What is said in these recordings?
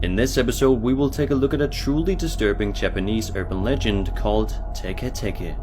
In this episode, we will take a look at a truly disturbing Japanese urban legend called Teke Teke.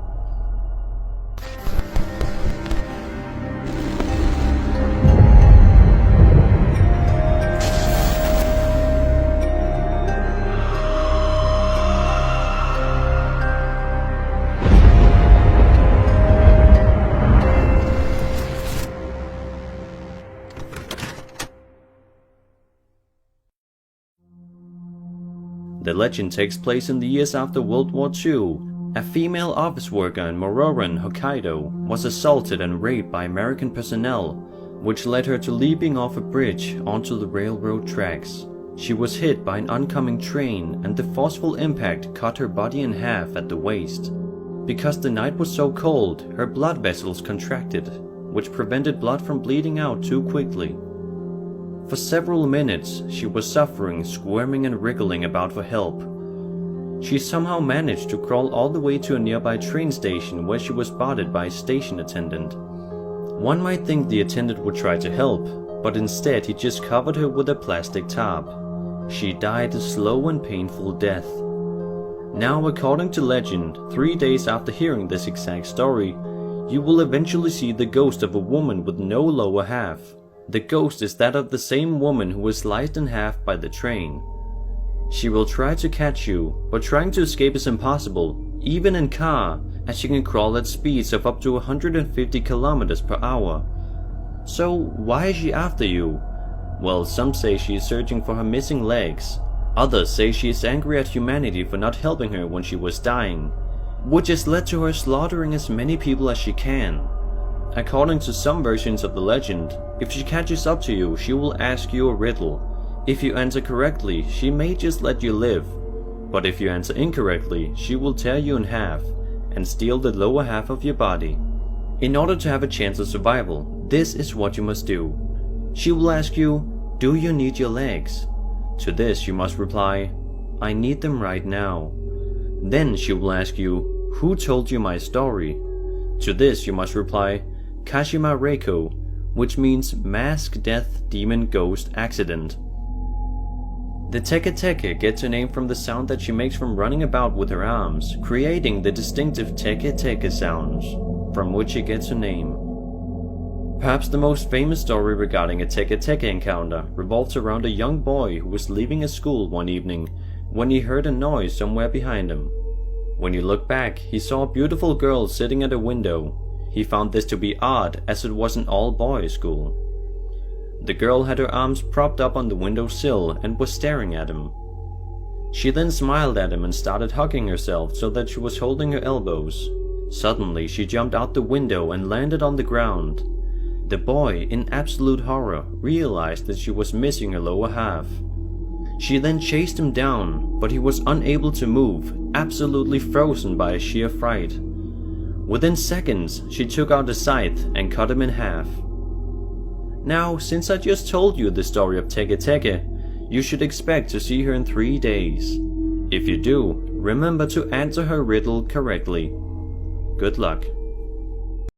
The legend takes place in the years after World War II. A female office worker in Mororan, Hokkaido, was assaulted and raped by American personnel, which led her to leaping off a bridge onto the railroad tracks. She was hit by an oncoming train, and the forceful impact cut her body in half at the waist. Because the night was so cold, her blood vessels contracted, which prevented blood from bleeding out too quickly. For several minutes, she was suffering, squirming and wriggling about for help. She somehow managed to crawl all the way to a nearby train station where she was spotted by a station attendant. One might think the attendant would try to help, but instead he just covered her with a plastic tarp. She died a slow and painful death. Now, according to legend, 3 days after hearing this exact story, you will eventually see the ghost of a woman with no lower half. The ghost is that of the same woman who was sliced in half by the train. She will try to catch you, but trying to escape is impossible, even in car, as she can crawl at speeds of up to 150 kilometers per hour. So why is she after you? Well, some say she is searching for her missing legs. Others say she is angry at humanity for not helping her when she was dying, which has led to her slaughtering as many people as she can. According to some versions of the legend, if she catches up to you, she will ask you a riddle. If you answer correctly, she may just let you live. But if you answer incorrectly, she will tear you in half and steal the lower half of your body. In order to have a chance of survival, this is what you must do. She will ask you, "Do you need your legs?" To this you must reply, "I need them right now." Then she will ask you, "Who told you my story?" To this you must reply, "Kashima Reiko," which means mask, death, demon, ghost, accident. The Teke Teke gets her name from the sound that she makes from running about with her arms, creating the distinctive Teke Teke sounds, from which she gets her name. Perhaps the most famous story regarding a Teke Teke encounter revolves around a young boy who was leaving his school one evening when he heard a noise somewhere behind him. When he looked back, he saw a beautiful girl sitting at a window. He found this to be odd, as it was an all-boys school. The girl had her arms propped up on the windowsill and was staring at him. She then smiled at him and started hugging herself so that she was holding her elbows. Suddenly, she jumped out the window and landed on the ground. The boy, in absolute horror, realized that she was missing her lower half. She then chased him down, but he was unable to move, absolutely frozen by sheer fright. Within seconds, she took out a scythe and cut him in half. Now, since I just told you the story of Teke Teke, you should expect to see her in 3 days. If you do, remember to answer her riddle correctly. Good luck.